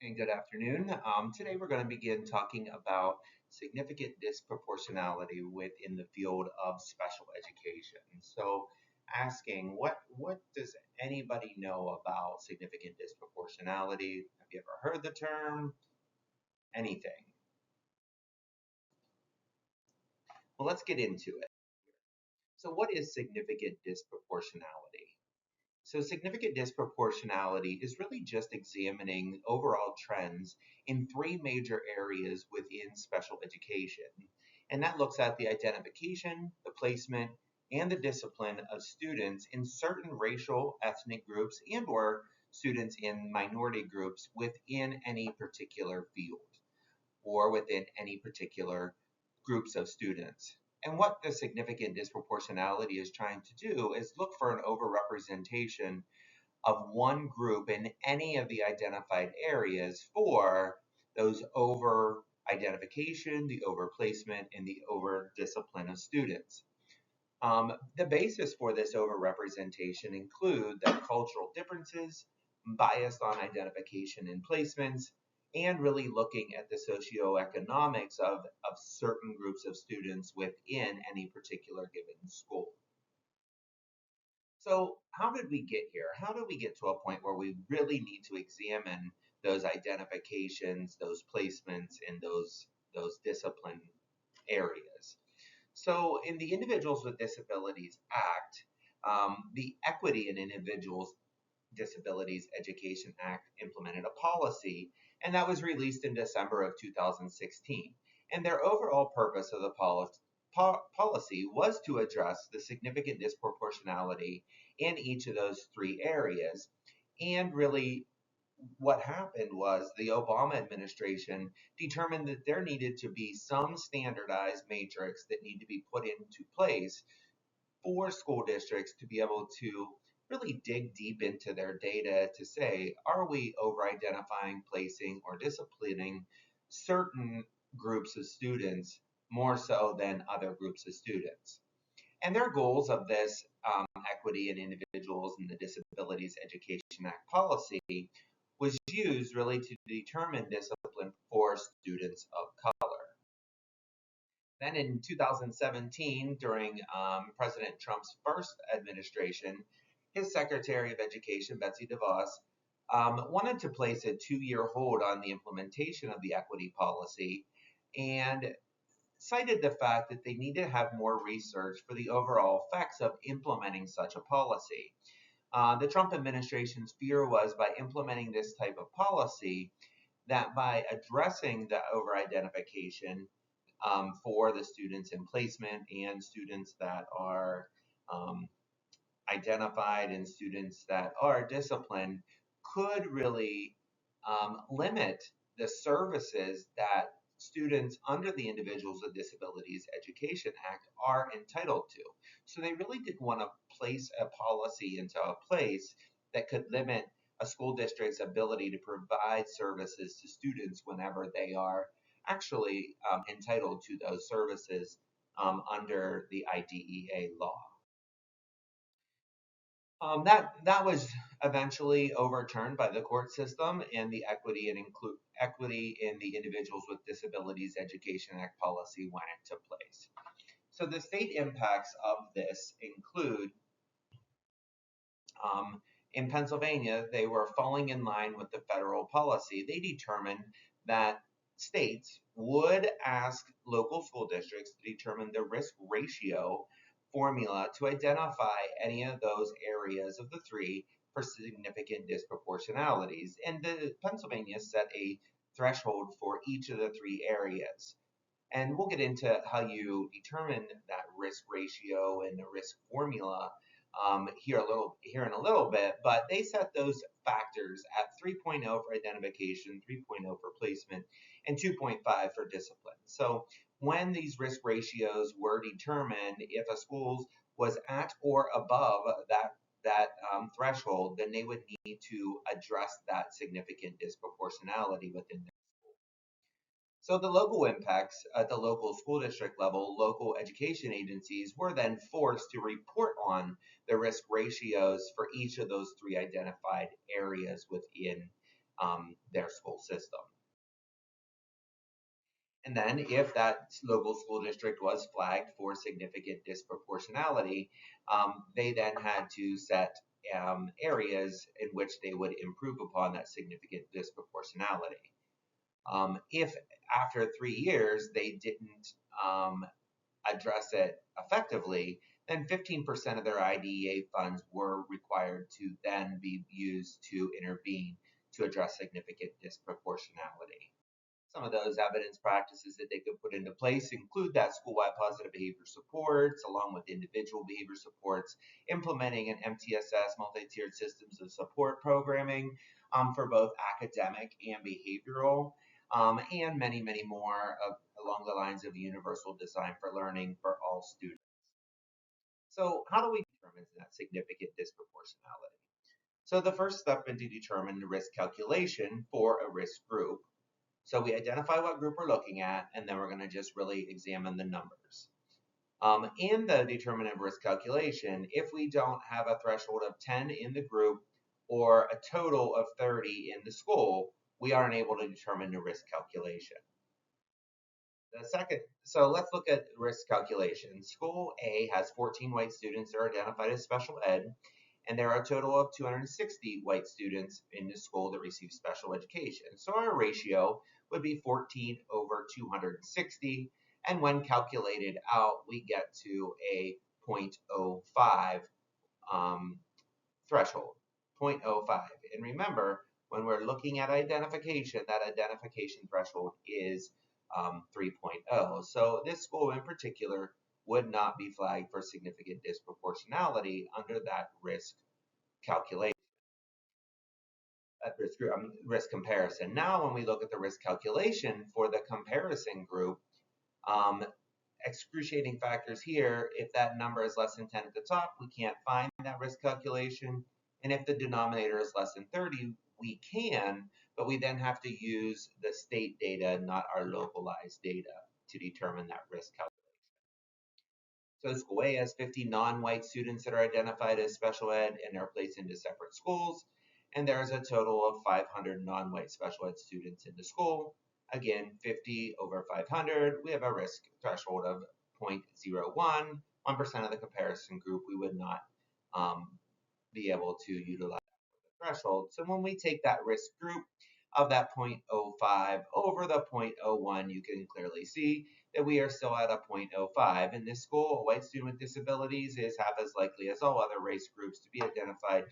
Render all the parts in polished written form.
And good afternoon. Today we're going to begin talking about significant disproportionality within the field of special education. So, asking what does anybody know about significant disproportionality? Have you ever heard the term? Anything? Well, let's get into it. So, what is significant disproportionality? So, significant disproportionality is really just examining overall trends in three major areas within special education. And that looks at the identification, the placement, and the discipline of students in certain racial, ethnic groups and or students in minority groups within any particular field or within any particular groups of students. And what the significant disproportionality is trying to do is look for an overrepresentation of one group in any of the identified areas for those over identification, the over placement, and the over discipline of students. The basis for this overrepresentation include that cultural differences, bias on identification and placements, and really looking at the socioeconomics of certain groups of students within any particular given school. So, how did we get here? How did we get to a point where we really need to examine those identifications, those placements, and those discipline areas? So, in the Individuals with Disabilities Act, the Equity in Individuals Disabilities Education Act implemented a policy, and that was released in December of 2016. And their overall purpose of the policy was to address the significant disproportionality in each of those three areas. And really, what happened was the Obama administration determined that there needed to be some standardized matrix that need to be put into place for school districts to be able to really dig deep into their data to say, are we over identifying, placing, or disciplining certain groups of students more so than other groups of students? And their goals of this Equity in Individuals and the Disabilities Education Act policy was used really to determine discipline for students of color. Then in 2017, during President Trump's first administration, his Secretary of Education, Betsy DeVos, wanted to place a 2-year hold on the implementation of the equity policy and cited the fact that they need to have more research for the overall effects of implementing such a policy. The Trump administration's fear was by implementing this type of policy, that by addressing the over identification for the students in placement and students that are um, identified and students that are disciplined, could really limit the services that students under the Individuals with Disabilities Education Act are entitled to. So they really did want to place a policy into a place that could limit a school district's ability to provide services to students whenever they are actually entitled to those services under the IDEA law. That was eventually overturned by the court system, and the Equity in the Individuals with Disabilities Education Act policy went into place. So the state impacts of this include, in Pennsylvania, they were falling in line with the federal policy. They determined that states would ask local school districts to determine the risk ratio formula to identify any of those areas of the three for significant disproportionalities. And Pennsylvania set a threshold for each of the three areas. And we'll get into how you determine that risk ratio and the risk formula here in a little bit, but they set those factors at 3.0 for identification, 3.0 for placement, and 2.5 for discipline. So when these risk ratios were determined, if a school was at or above that threshold, then they would need to address that significant disproportionality within their school. So the local impacts at the local school district level, local education agencies were then forced to report on the risk ratios for each of those three identified areas within their school system. And then if that local school district was flagged for significant disproportionality, they then had to set areas in which they would improve upon that significant disproportionality. If after 3 years they didn't address it effectively, then 15% of their IDEA funds were required to then be used to intervene to address significant disproportionality. Some of those evidence practices that they could put into place include that school-wide positive behavior supports, along with individual behavior supports, implementing an MTSS, multi-tiered systems of support programming for both academic and behavioral, and many, many more along the lines of universal design for learning for all students. So how do we determine that significant disproportionality? So the first step is to determine the risk calculation for a risk group. So we identify what group we're looking at, and then we're going to just really examine the numbers. In the determinative risk calculation, if we don't have a threshold of 10 in the group or a total of 30 in the school, we aren't able to determine the risk calculation. So let's look at risk calculation. School A has 14 white students that are identified as special ed, and there are a total of 260 white students in the school that receive special education. So our ratio would be 14 over 260, and when calculated out, we get to a 0.05 threshold, 0.05. And remember, when we're looking at identification, that identification threshold is 3.0. So this school in particular would not be flagged for significant disproportionality under that risk calculation, risk comparison. Now, when we look at the risk calculation for the comparison group, um, excruciating factors here, if that number is less than 10 at the top, we can't find that risk calculation. And if the denominator is less than 30, we can, but we then have to use the state data, not our localized data, to determine that risk calculation. So school A has 50 non-white students that are identified as special ed and are placed into separate schools. And there's a total of 500 non-white special ed students in the school. Again, 50 over 500, we have a risk threshold of 0.01. 1% of the comparison group, we would not be able to utilize the threshold. So when we take that risk group of that 0.05 over the 0.01, you can clearly see that we are still at a 0.05. In this school, a white student with disabilities is half as likely as all other race groups to be identified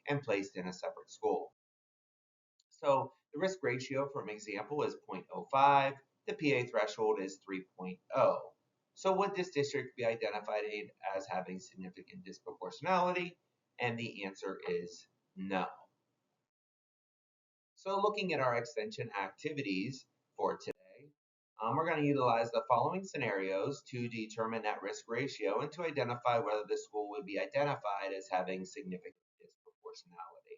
and placed in a separate school. So the risk ratio, for example, is 0.05. The PA threshold is 3.0. So would this district be identified as having significant disproportionality? And the answer is no. So looking at our extension activities for today, we're going to utilize the following scenarios to determine that risk ratio and to identify whether the school would be identified as having significant disproportionality.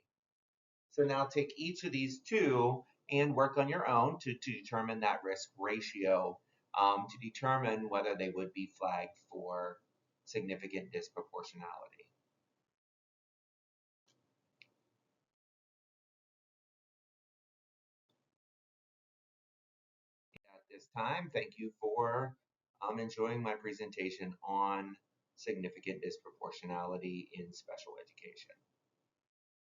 So now take each of these two and work on your own to determine that risk ratio to determine whether they would be flagged for significant disproportionality. At this time, thank you for enjoying my presentation on significant disproportionality in special education.